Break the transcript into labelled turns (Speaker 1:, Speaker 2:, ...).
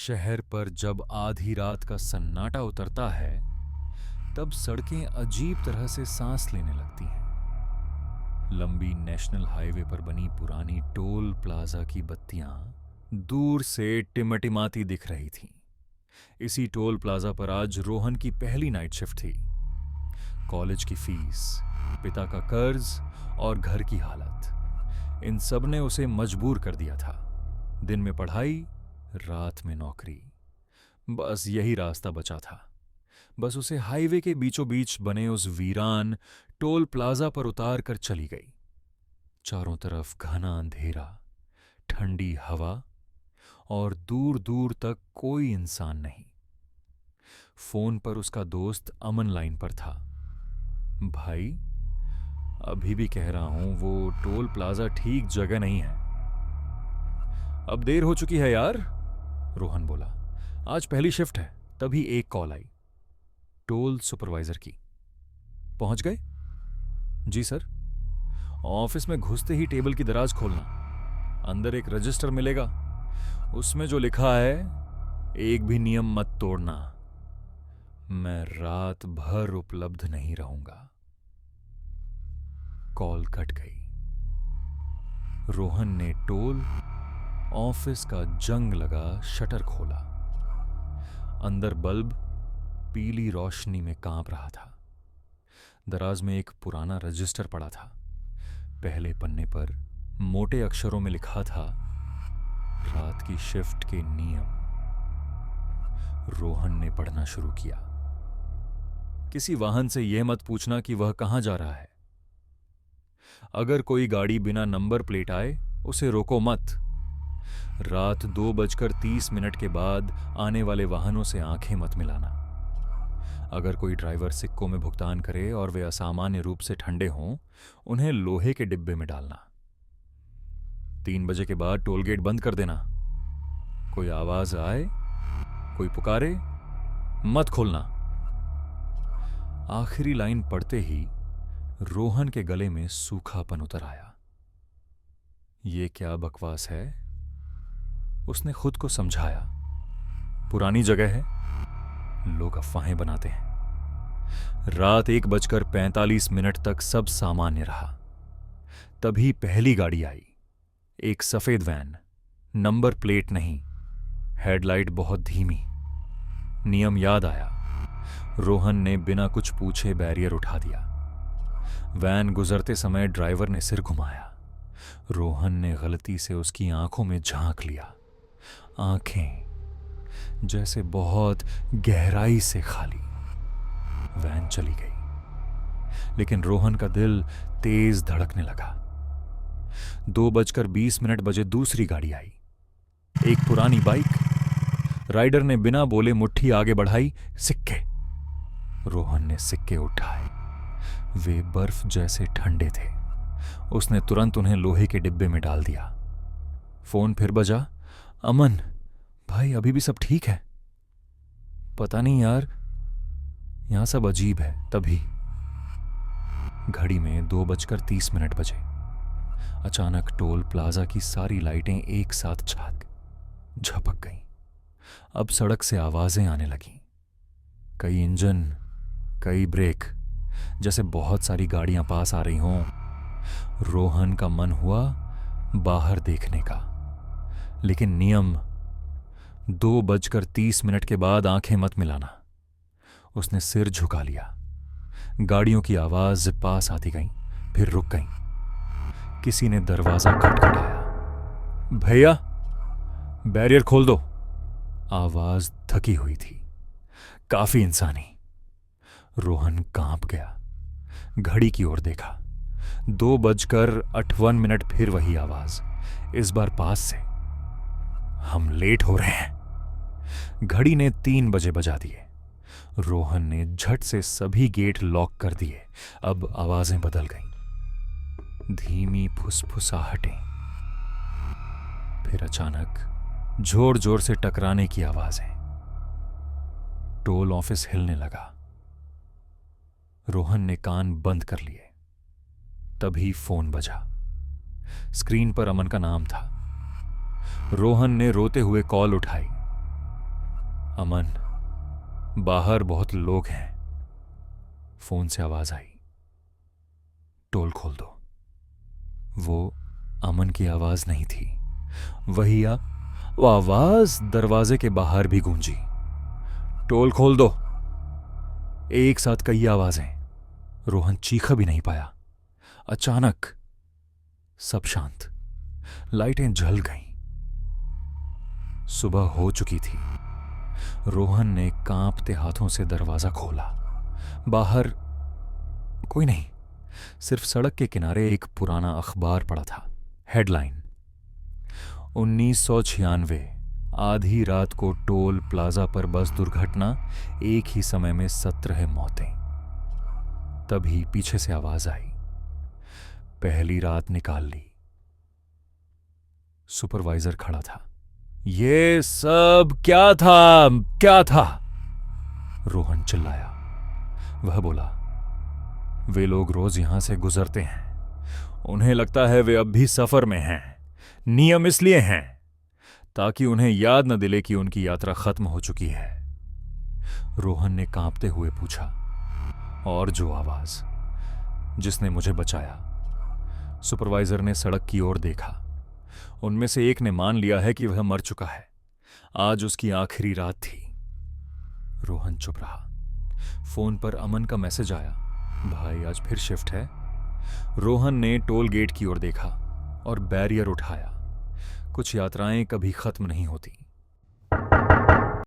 Speaker 1: शहर पर जब आधी रात का सन्नाटा उतरता है, तब सड़कें अजीब तरह से सांस लेने लगती हैं। लंबी नेशनल हाईवे पर बनी पुरानी टोल प्लाजा की बत्तियां दूर से टिमटिमाती दिख रही थीं। इसी टोल प्लाजा पर आज रोहन की पहली नाइट शिफ्ट थी। कॉलेज की फीस, पिता का कर्ज और घर की हालत, इन सब ने उसे मजबूर कर दिया था। दिन में पढ़ाई, रात में नौकरी, बस यही रास्ता बचा था। बस उसे हाईवे के बीचों बीच बने उस वीरान टोल प्लाजा पर उतार कर चली गई। चारों तरफ घना अंधेरा, ठंडी हवा और दूर दूर तक कोई इंसान नहीं। फोन पर उसका दोस्त अमन लाइन पर था। भाई, अभी भी कह रहा हूं, वो टोल प्लाजा ठीक जगह नहीं है। अब देर हो चुकी है यार, रोहन बोला। आज पहली शिफ्ट है। तभी एक कॉल आई, टोल सुपरवाइजर की। पहुंच गए? जी सर। ऑफिस में घुसते ही टेबल की दराज खोलना, अंदर एक रजिस्टर मिलेगा, उसमें जो लिखा है, एक भी नियम मत तोड़ना। मैं रात भर उपलब्ध नहीं रहूंगा। कॉल कट गई। रोहन ने टोल ऑफिस का जंग लगा शटर खोला। अंदर बल्ब पीली रोशनी में कांप रहा था। दराज में एक पुराना रजिस्टर पड़ा था। पहले पन्ने पर मोटे अक्षरों में लिखा था, रात की शिफ्ट के नियम। रोहन ने पढ़ना शुरू किया। किसी वाहन से यह मत पूछना कि वह कहां जा रहा है। अगर कोई गाड़ी बिना नंबर प्लेट आए, उसे रोको मत। रात 2:30 के बाद आने वाले वाहनों से आंखें मत मिलाना। अगर कोई ड्राइवर सिक्कों में भुगतान करे और वे असामान्य रूप से ठंडे हों, उन्हें लोहे के डिब्बे में डालना। 3 बजे के बाद टोल गेट बंद कर देना। कोई आवाज आए, कोई पुकारे, मत खोलना। आखिरी लाइन पढ़ते ही रोहन के गले में सूखापन उतर आया। ये क्या बकवास है, उसने खुद को समझाया। पुरानी जगह है, लोग अफवाहें बनाते हैं। रात 1:45 तक सब सामान्य रहा। तभी पहली गाड़ी आई, एक सफेद वैन, नंबर प्लेट नहीं, हेडलाइट बहुत धीमी। नियम याद आया। रोहन ने बिना कुछ पूछे बैरियर उठा दिया। वैन गुजरते समय ड्राइवर ने सिर घुमाया। रोहन ने गलती से उसकी आंखों में झांक लिया। आंखें जैसे बहुत गहराई से खाली। वैन चली गई, लेकिन रोहन का दिल तेज धड़कने लगा। 2:20 बजे दूसरी गाड़ी आई, एक पुरानी बाइक। राइडर ने बिना बोले मुट्ठी आगे बढ़ाई। सिक्के। रोहन ने सिक्के उठाए। वे बर्फ जैसे ठंडे थे। उसने तुरंत उन्हें लोहे के डिब्बे में डाल दिया। फोन फिर बजा। अमन, भाई अभी भी सब ठीक है? पता नहीं यार, यहां सब अजीब है। तभी घड़ी में 2:30 बजे। अचानक टोल प्लाजा की सारी लाइटें एक साथ झपक गईं। अब सड़क से आवाजें आने लगीं। कई इंजन, कई ब्रेक, जैसे बहुत सारी गाड़ियां पास आ रही हों। रोहन का मन हुआ बाहर देखने का, लेकिन नियम 2:30 के बाद आंखें मत मिलाना। उसने सिर झुका लिया। गाड़ियों की आवाज पास आती गई, फिर रुक गई। किसी ने दरवाजा खटखटाया। भैया, बैरियर खोल दो। आवाज थकी हुई थी, काफी इंसानी। रोहन कांप गया। घड़ी की ओर देखा। 2:58 फिर वही आवाज, इस बार पास से। हम लेट हो रहे हैं। घड़ी ने 3 बजे बजा दिए। रोहन ने झट से सभी गेट लॉक कर दिए। अब आवाजें बदल गईं। धीमी फुसफुसाहटें, फिर अचानक जोर जोर से टकराने की आवाजें। टोल ऑफिस हिलने लगा। रोहन ने कान बंद कर लिए। तभी फोन बजा। स्क्रीन पर अमन का नाम था। रोहन ने रोते हुए कॉल उठाई। अमन, बाहर बहुत लोग हैं। फोन से आवाज आई, टोल खोल दो। वो अमन की आवाज नहीं थी, वो आवाज दरवाजे के बाहर भी गूंजी। टोल खोल दो। एक साथ कई आवाजें। रोहन चीखा भी नहीं पाया। अचानक सब शांत, लाइटें जल गईं। सुबह हो चुकी थी। रोहन ने कांपते हाथों से दरवाजा खोला। बाहर कोई नहीं, सिर्फ सड़क के किनारे एक पुराना अखबार पड़ा था। हेडलाइन, 1996, आधी रात को टोल प्लाजा पर बस दुर्घटना, एक ही समय में 17 मौतें। तभी पीछे से आवाज आई, पहली रात निकाल ली। सुपरवाइजर खड़ा था। ये सब क्या था, क्या था? रोहन चिल्लाया। वह बोला, वे लोग रोज यहां से गुजरते हैं। उन्हें लगता है वे अब भी सफर में हैं। नियम इसलिए हैं ताकि उन्हें याद न दिले कि उनकी यात्रा खत्म हो चुकी है। रोहन ने कांपते हुए पूछा, और जो आवाज जिसने मुझे बचाया? सुपरवाइजर ने सड़क की ओर देखा। उनमें से एक ने मान लिया है कि वह मर चुका है। आज उसकी आखिरी रात थी। रोहन चुप रहा। फोन पर अमन का मैसेज आया, भाई आज फिर शिफ्ट है। रोहन ने टोल गेट की ओर देखा और बैरियर उठाया। कुछ यात्राएं कभी खत्म नहीं होती।